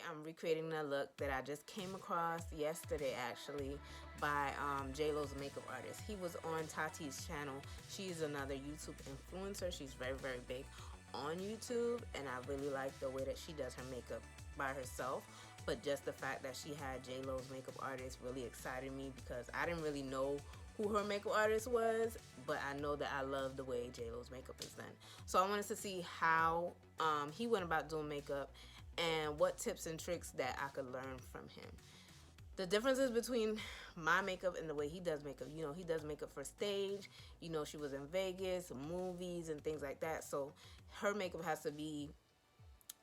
I'm recreating a look that I just came across yesterday actually by J-Lo's makeup artist. He was on Tati's channel. She's another YouTube influencer. She's very, very big on YouTube, and I really like the way that she does her makeup by herself. But just the fact that she had J-Lo's makeup artist really excited me because I didn't really know who her makeup artist was, but I know that I love the way J-Lo's makeup is done. So I wanted to see how he went about doing makeup and what tips and tricks that I could learn from him. The differences between my makeup and the way he does makeup, you know, he does makeup for stage, you know, she was in Vegas, movies and things like that, so her makeup has to be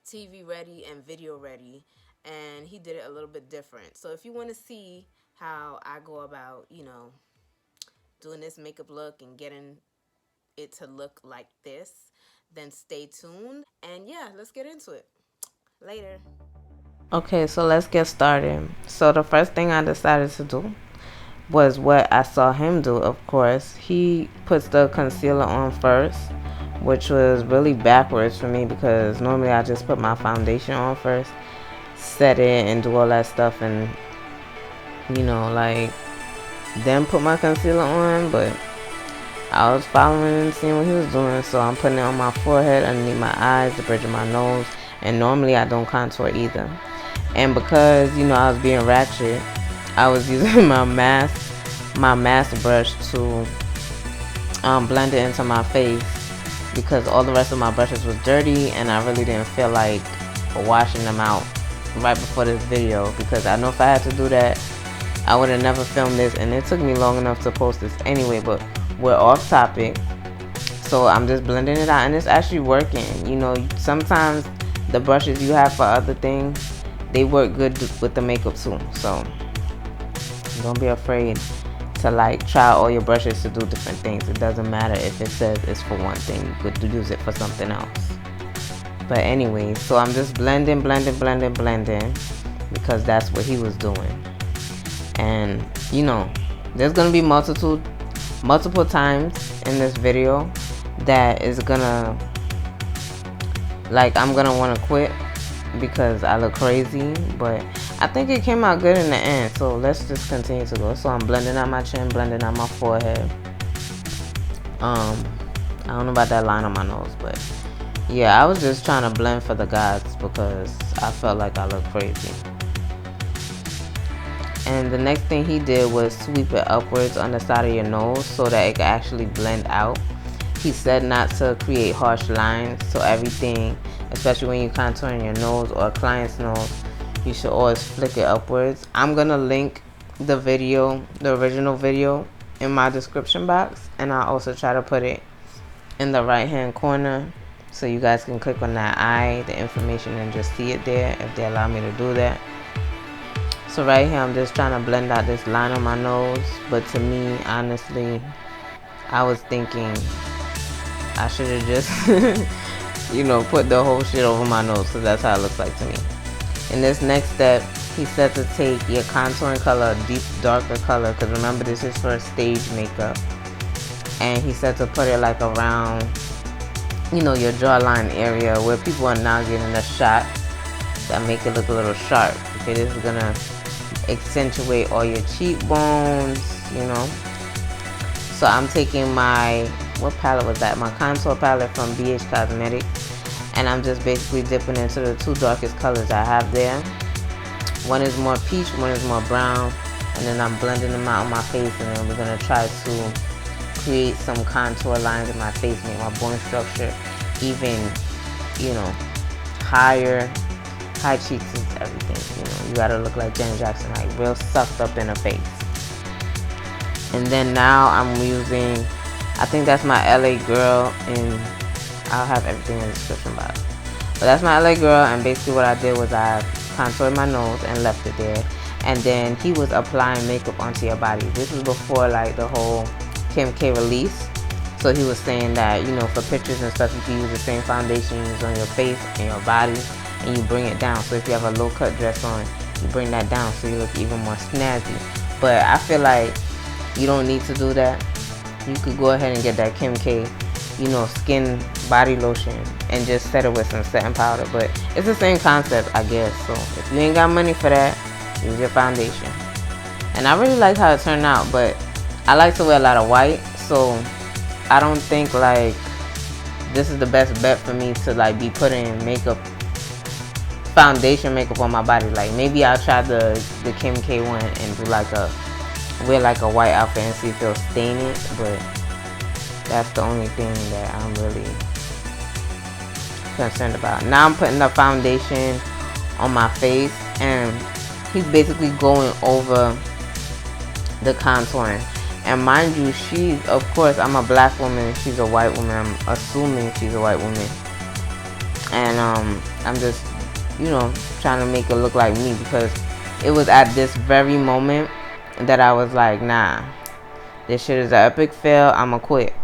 TV ready and video ready, and he did it a little bit different. So if you want to see how I go about, you know, doing this makeup look and getting it to look like this, then stay tuned. And yeah, let's get into it. Later. Okay, so let's get started. So the first thing I decided to do was what I saw him do, of course. He puts the concealer on first, which was really backwards for me because normally I just put my foundation on first, set it and do all that stuff, and you know, like, then put my concealer on. But I was following and seeing what he was doing, so I'm putting it on my forehead, underneath my eyes, the bridge of my nose, and normally I don't contour either. And because, you know, I was being ratchet, I was using my mask brush to blend it into my face because all the rest of my brushes was dirty and I really didn't feel like washing them out right before this video, because I know if I had to do that I would have never filmed this, and it took me long enough to post this anyway. But we're off topic, so I'm just blending it out and it's actually working. You know, sometimes the brushes you have for other things, they work good with the makeup too, so don't be afraid to like try all your brushes to do different things. It doesn't matter if it says it's for one thing, you could use it for something else. But anyway, so I'm just blending because that's what he was doing. And you know, there's gonna be multiple times in this video that is gonna, like, I'm gonna want to quit because I look crazy, but I think it came out good in the end. So let's just continue to go. So I'm blending out my chin, blending out my forehead. I don't know about that line on my nose, but yeah, I was just trying to blend for the gods because I felt like I looked crazy. And the next thing he did was sweep it upwards on the side of your nose so that it could actually blend out. He said not to create harsh lines, so everything, especially when you're contouring your nose or a client's nose, you should always flick it upwards. I'm gonna link the video, the original video, in my description box, and I'll also try to put it in the right hand corner so you guys can click on that eye, the information, and just see it there if they allow me to do that. So right here I'm just trying to blend out this line on my nose, but to me, honestly, I was thinking I should have just you know, put the whole shit over my nose, so that's how it looks like to me. In this next step, he said to take your contouring color, a deep darker color, because remember this is for stage makeup, and he said to put it like around, you know, your jawline area where people are now getting a shot that make it look a little sharp. Okay, this is gonna accentuate all your cheekbones, you know. So I'm taking my, what palette was that? My contour palette from BH Cosmetics, and I'm just basically dipping into the two darkest colors I have there. One is more peach, one is more brown, and then I'm blending them out on my face, and then we're gonna try to create some contour lines in my face, make my bone structure even, you know, higher. High cheeks is everything, you know. You gotta look like Janet Jackson, like real sucked up in her face. And then now I'm using, I think that's my LA Girl, and I'll have everything in the description box. But that's my LA Girl, and basically what I did was I contoured my nose and left it there. And then he was applying makeup onto your body. This was before like the whole Kim K release. So he was saying that, you know, for pictures and stuff, you can use the same foundation you use on your face and your body, and you bring it down. So if you have a low cut dress on, you bring that down so you look even more snazzy. But I feel like you don't need to do that. You could go ahead and get that Kim K you know, skin body lotion and just set it with some setting powder. But it's the same concept, I guess. So if you ain't got money for that, use your foundation. And I really like how it turned out, but I like to wear a lot of white, so I don't think like this is the best bet for me to like be putting makeup, foundation makeup on my body. Like maybe I'll try the Kim K one and do like wear like a white outfit and see if it'll stain it, but that's the only thing that I'm really concerned about. Now I'm putting the foundation on my face, and he's basically going over the contouring. And mind you, she's, of course, I'm a black woman, she's a white woman. I'm assuming she's a white woman. And I'm just, you know, trying to make it look like me, because it was at this very moment that I was like, nah, this shit is an epic fail, I'ma quit.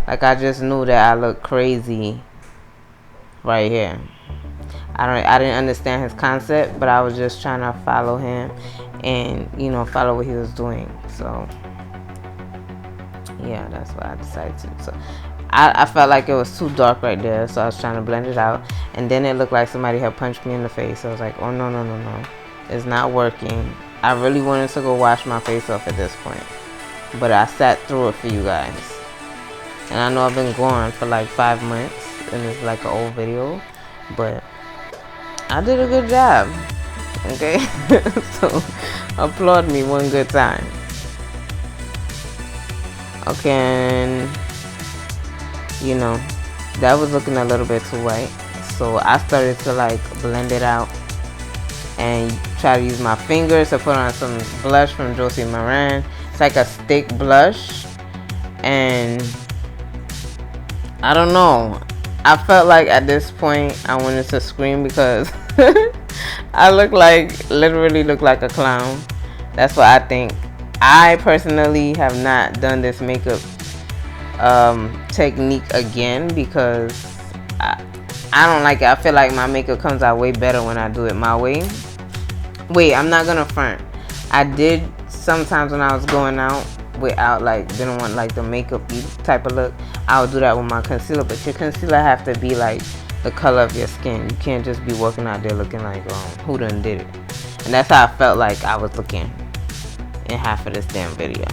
Like, I just knew that I looked crazy right here. I didn't understand his concept, but I was just trying to follow him and, you know, follow what he was doing. So yeah, that's what I decided to do. So I felt like it was too dark right there, so I was trying to blend it out, and then it looked like somebody had punched me in the face. So I was like, oh no, no, no, no, it's not working. I really wanted to go wash my face off at this point, but I sat through it for you guys. And I know I've been gone for like 5 months, and it's like an old video, but I did a good job, okay? So applaud me one good time. Okay, and you know, that was looking a little bit too white, so I started to like blend it out and try to use my fingers to put on some blush from Josie Maran. It's like a stick blush, and I don't know, I felt like at this point I wanted to scream because I literally look like a clown. That's what I think. I personally have not done this makeup technique again because I don't like it. I feel like my makeup comes out way better when I do it my way. Wait, I'm not gonna front. I did sometimes when I was going out without like, didn't want like the makeup type of look, I would do that with my concealer. But your concealer have to be like the color of your skin. You can't just be walking out there looking like who done did it. And that's how I felt like I was looking in half of this damn video.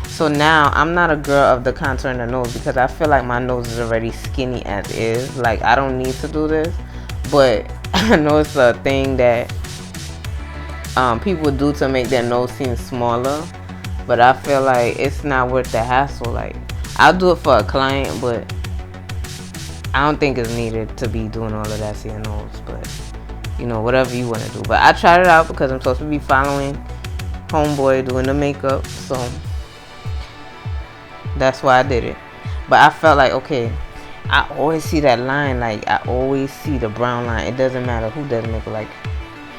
So now I'm not a girl of the contour in the nose because I feel like my nose is already skinny as is. Like, I don't need to do this, but I know it's a thing that people do to make their nose seem smaller, but I feel like it's not worth the hassle. Like, I'll do it for a client, but I don't think it's needed to be doing all of that to your nose. But you know, whatever you want to do. But I tried it out because I'm supposed to be following homeboy doing the makeup, so that's why I did it. But I felt like, okay, I always see that line, like I always see the brown line. It doesn't matter who does makeup. Like,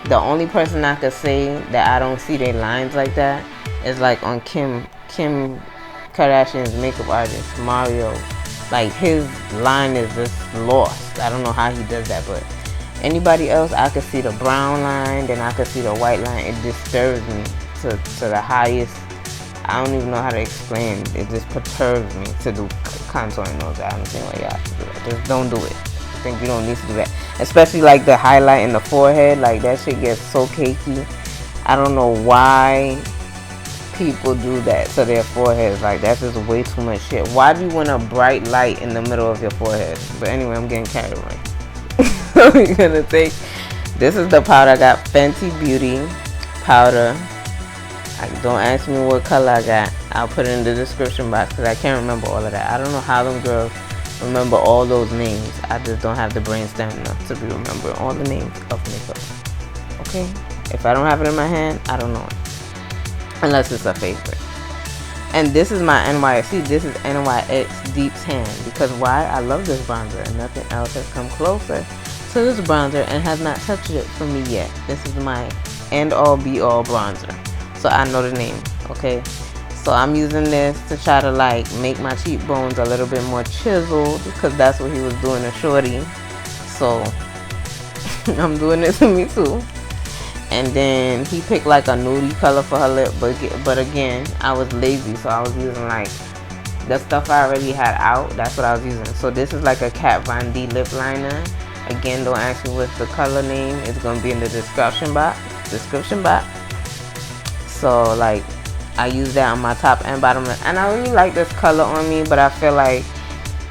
the only person I could say that I don't see their lines like that is like on Kim Kardashian's makeup artist, Mario. Like, his line is just lost. I don't know how he does that, but anybody else, I could see the brown line, then I could see the white line. It disturbs me to the highest. I don't even know how to explain. It just perturbs me to do contouring nose. I don't think why y'all have to do that. Just don't do it. I think you don't need to do that. Especially like the highlight in the forehead. Like, that shit gets so cakey. I don't know why people do that to their foreheads. Like, that's just way too much shit. Why do you want a bright light in the middle of your forehead? But anyway, I'm getting carried away. So we're gonna take, this is the powder I got, Fenty Beauty powder. Don't ask me what color I got. I'll put it in the description box because I can't remember all of that. I don't know how them girls remember all those names. I just don't have the brain stamina to remember all the names of makeup. Okay? If I don't have it in my hand, I don't know it. Unless it's a favorite. And this is my NYX. This is NYX Deep Tan. Because why? I love this bronzer and nothing else has come closer to this bronzer and has not touched it for me yet. This is my end-all be-all bronzer. So I know the name, okay? So I'm using this to try to like make my cheekbones a little bit more chiseled because that's what he was doing to Shorty. So I'm doing this to me too. And then he picked like a nudie color for her lip, but again, I was lazy, so I was using like the stuff I already had out, that's what I was using. So this is like a Kat Von D lip liner. Again, don't ask me what's the color name. It's gonna be in the description box. So like, I use that on my top and bottom, and I really like this color on me. But I feel like,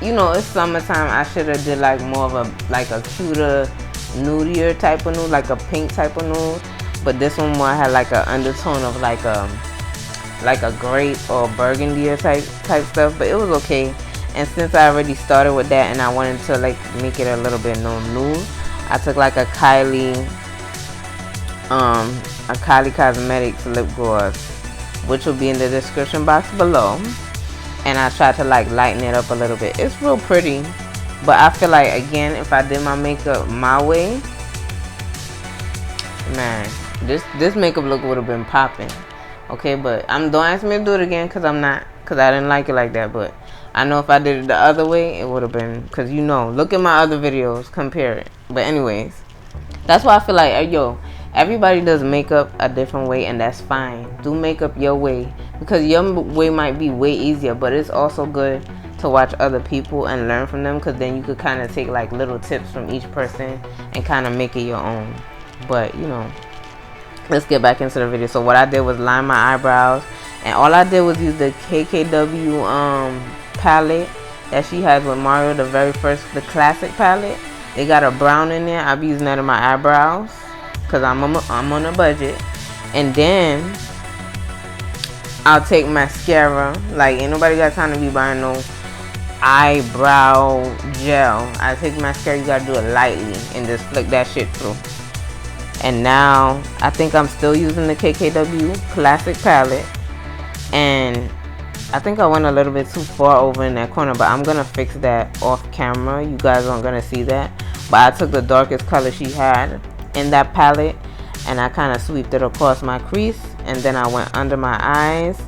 you know, it's summertime. I should have did like more of a cuter, nudier type of nude, like a pink type of nude. But this one more had like an undertone of like a grape or burgundy or type stuff. But it was okay. And since I already started with that and I wanted to like make it a little bit nude, I took like a Kylie Cosmetics lip gloss, which will be in the description box below. And I tried to like lighten it up a little bit. It's real pretty, but I feel like, again, if I did my makeup my way, man, this makeup look would have been popping. Okay, but don't ask me to do it again, because I didn't like it like that. But I know if I did it the other way, it would have been, because, you know, look at my other videos, compare it. But anyways, that's why I feel like, yo, everybody does makeup a different way, and that's fine. Do makeup your way, because your way might be way easier, but it's also good to watch other people and learn from them, because then you could kind of take like little tips from each person and kind of make it your own. But, you know, let's get back into the video. So what I did was line my eyebrows, and all I did was use the KKW palette that she has with Mario, the very first, the classic palette. They got a brown in there. I'll be using that in my eyebrows, because I'm on a budget. And then I'll take mascara. Like, ain't nobody got time to be buying no eyebrow gel. I take mascara, you gotta do it lightly and just flick that shit through. And now I think I'm still using the KKW classic palette, and I think I went a little bit too far over in that corner, but I'm gonna fix that off camera. You guys aren't gonna see that, but I took the darkest color she had in that palette and I kind of sweeped it across my crease, and then I went under my eyes.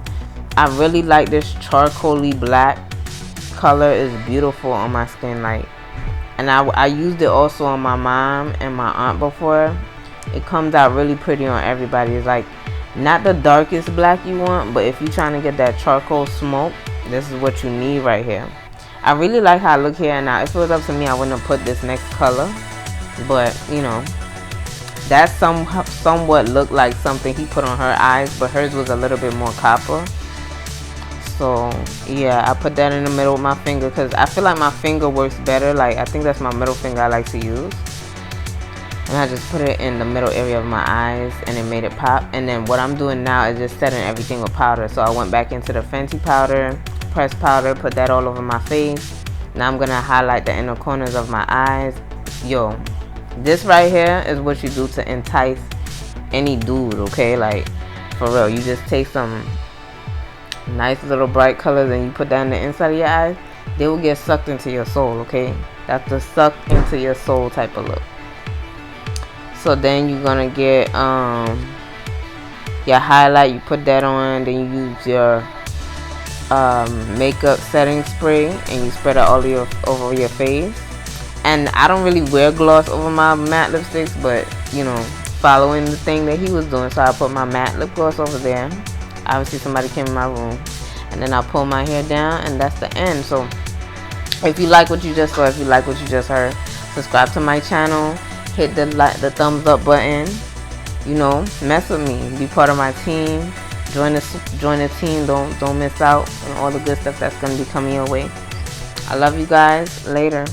I really like this charcoaly black color. It's beautiful on my skin, like, and I used it also on my mom and my aunt before. It comes out really pretty on everybody. It's like not the darkest black you want, but if you're trying to get that charcoal smoke, this is what you need right here. I really like how I look here. Now if it was up to me, I wouldn't have put this next color, but you know, that somewhat looked like something he put on her eyes, but hers was a little bit more copper. So yeah, I put that in the middle with my finger, because I feel like my finger works better. Like, I think that's my middle finger I like to use. And I just put it in the middle area of my eyes, and it made it pop. And then what I'm doing now is just setting everything with powder. So I went back into the Fenty powder, pressed powder, put that all over my face. Now I'm gonna highlight the inner corners of my eyes. Yo, this right here is what you do to entice any dude, okay? Like, for real, you just take some nice little bright colors and you put that on the inside of your eyes. They will get sucked into your soul, okay? That's the suck into your soul type of look. So then you're gonna get your highlight, you put that on, then you use your makeup setting spray and you spread it all over your face. And I don't really wear gloss over my matte lipsticks, but you know, following the thing that he was doing, so I put my matte lip gloss over there. Obviously somebody came in my room, and then I pull my hair down, and that's the end. So if you like what you just saw, if you like what you just heard, subscribe to my channel, hit the thumbs up button, you know, mess with me, be part of my team, join the team, don't miss out on all the good stuff that's going to be coming your way. I love you guys. Later.